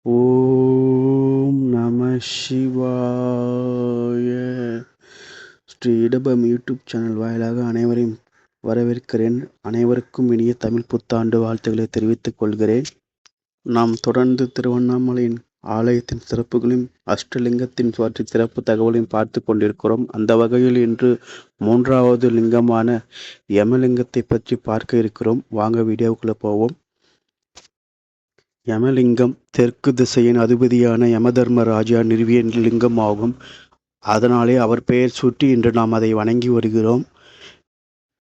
ஓம் நம சிவாய. Sri இடபம் YouTube channel வாயிலாக அனைவரையும் வரவேற்கிறேன். அனைவருக்கும் இனிய தமிழ் புத்தாண்டு வாழ்த்துக்களை தெரிவித்துக் கொள்கிறேன். நாம் தொடர்ந்து திருவண்ணாமலையின் ஆலயத்தின் சிறப்புகளையும் அஷ்டலிங்கத்தின் பற்றி சிறப்பு தகவலையும் பார்த்து கொண்டிருக்கிறோம். அந்த வகையில் இன்று 3வது லிங்கமான யமலிங்கத்தை பற்றி பார்க்க இருக்கிறோம். வாங்க வீடியோவுக்குள்ள போவோம். யமலிங்கம் தெற்கு திசையின் அதிபதியான யமதர்மராஜா நிறுவிய லிங்கம் ஆகும். அதனாலே அவர் பெயர் சூட்டி இன்று நாம் அதை வணங்கி வருகிறோம்.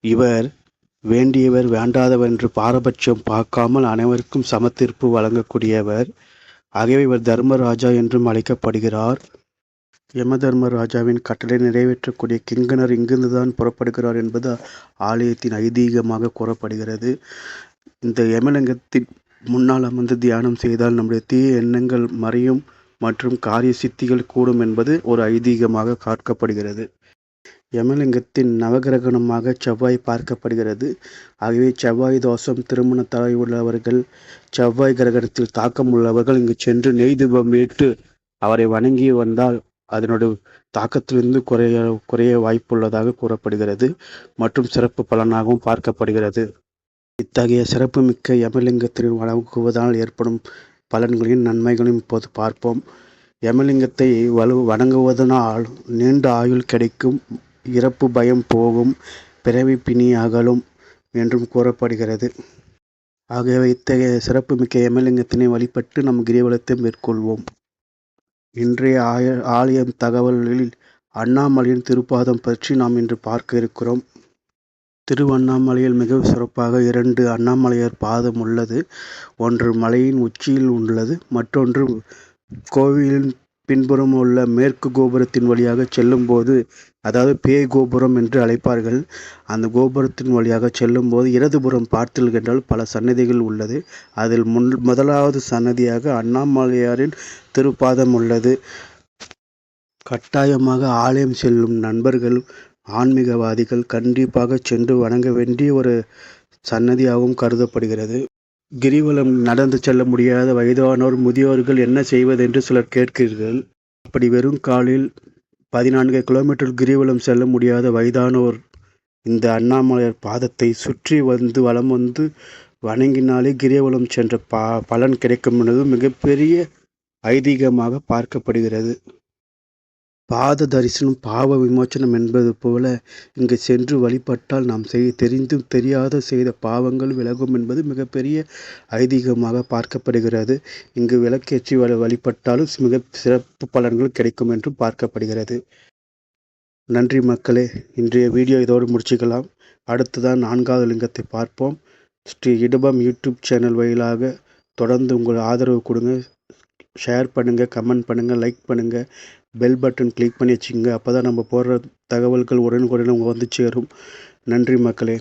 இவர் வேண்டியவர் வேண்டாதவர் என்று பாரபட்சம் பார்க்காமல் அனைவருக்கும் சமத்தீர்ப்பு வழங்கக்கூடியவர். ஆகவே இவர் தர்மராஜா என்றும் அழைக்கப்படுகிறார். யமதர்மராஜாவின் கட்டளை நிறைவேற்றக்கூடிய கிங்கனர் இங்கிருந்துதான் புறப்படுகிறார் என்பது ஆலயத்தின் ஐதீகமாக கூறப்படுகிறது. இந்த யமலிங்கத்தின் முன்னால் அமர்ந்து தியானம் செய்தால் நம்முடைய தீய எண்ணங்கள் மறையும் மற்றும் காரிய சித்திகள் கூடும் என்பது ஒரு ஐதீகமாக பார்க்கப்படுகிறது. யமலிங்கத்தின் நவகிரகணமாக செவ்வாய் பார்க்கப்படுகிறது. ஆகவே செவ்வாய் தோஷம், திருமண தடை உள்ளவர்கள், செவ்வாய் கிரகணத்தில் தாக்கம் உள்ளவர்கள் இங்கு சென்று நெய் தீபம் ஏற்று அவரை வணங்கி வந்தால் அதனுடைய தாக்கத்திலிருந்து குறைய வாய்ப்புள்ளதாக கூறப்படுகிறது மற்றும் சிறப்பு பலனாகவும் பார்க்கப்படுகிறது. இத்தகைய சிறப்புமிக்க யமலிங்கத்தினை வணங்குவதால் ஏற்படும் பலன்களையும் நன்மைகளையும் இப்போது பார்ப்போம். யமலிங்கத்தை வணங்குவதனால் நீண்ட ஆயுள் கிடைக்கும், இறப்பு பயம் போகும், பிறவி பிணி அகலும் என்றும் கூறப்படுகிறது. ஆகவே இத்தகைய சிறப்புமிக்க யமலிங்கத்தினை வழிபட்டு நம் கிரிவலத்தை மேற்கொள்வோம். இன்றைய ஆலயம் தகவல்களில் அண்ணாமலையின் திருப்பாதம் பற்றி நாம் இன்று பார்க்க இருக்கிறோம். திருவண்ணாமலையில் மிக சிறப்பாக 2 அண்ணாமலையார் பாதம் உள்ளது. ஒன்று மலையின் உச்சியில் உள்ளது, மற்றொன்று கோவிலின் பின்புறம் உள்ள மேற்கு கோபுரத்தின் வழியாக செல்லும்போது, அதாவது பேய் கோபுரம் என்று அழைப்பார்கள். அந்த கோபுரத்தின் வழியாக செல்லும்போது இடதுபுறம் பார்த்தீர்கள் பல சன்னதிகள் உள்ளது. அதில் முதலாவது சன்னதியாக அண்ணாமலையாரின் திருப்பாதம் உள்ளது. கட்டாயமாக ஆலயம் செல்லும் நண்பர்கள், ஆன்மீகவாதிகள் கண்டிப்பாக சென்று வணங்க வேண்டிய ஒரு சன்னதியாகவும் கருதப்படுகிறது. கிரிவலம் நடந்து செல்ல முடியாத வயதானோர், முதியோர்கள் என்ன செய்வதென்று சிலர் கேட்கிறீர்கள். அப்படி வெறும் காலில் 14 கிலோமீட்டர் கிரிவலம் செல்ல முடியாத வயதானோர் இந்த அண்ணாமலையார் பாதத்தை சுற்றி வலம் வந்து வணங்கினாலே கிரிவலம் சென்ற பலன் கிடைக்கும் என்பது மிகப்பெரிய ஐதீகமாக பார்க்கப்படுகிறது. பாத தரிசனம் பாவ விமோச்சனம் என்பது போல இங்கு சென்று வழிபட்டால் நாம் தெரிந்தும் தெரியாத செய்த பாவங்கள் விலகும் என்பது மிகப்பெரிய ஐதீகமாக பார்க்கப்படுகிறது. இங்கு விளக்கேற்றி வழிபட்டாலும் மிக சிறப்பு பலன்கள் கிடைக்கும் என்றும் பார்க்கப்படுகிறது. நன்றி மக்களே. இன்றைய வீடியோ இதோடு முடிச்சுக்கலாம். அடுத்ததான் 4வது லிங்கத்தை பார்ப்போம். ஸ்ரீ இடபம் யூடியூப் சேனல் வாயிலாக தொடர்ந்து உங்கள் ஆதரவு கொடுங்க. ஷேர் பண்ணுங்கள், கமெண்ட் பண்ணுங்கள், லைக் பண்ணுங்கள், பெல் பட்டன் கிளிக் பண்ணி வச்சுங்க. அப்போ தான் நம்ம போடுற தகவல்கள் உடனுக்குடன் வந்து சேரும். நன்றி மக்களே.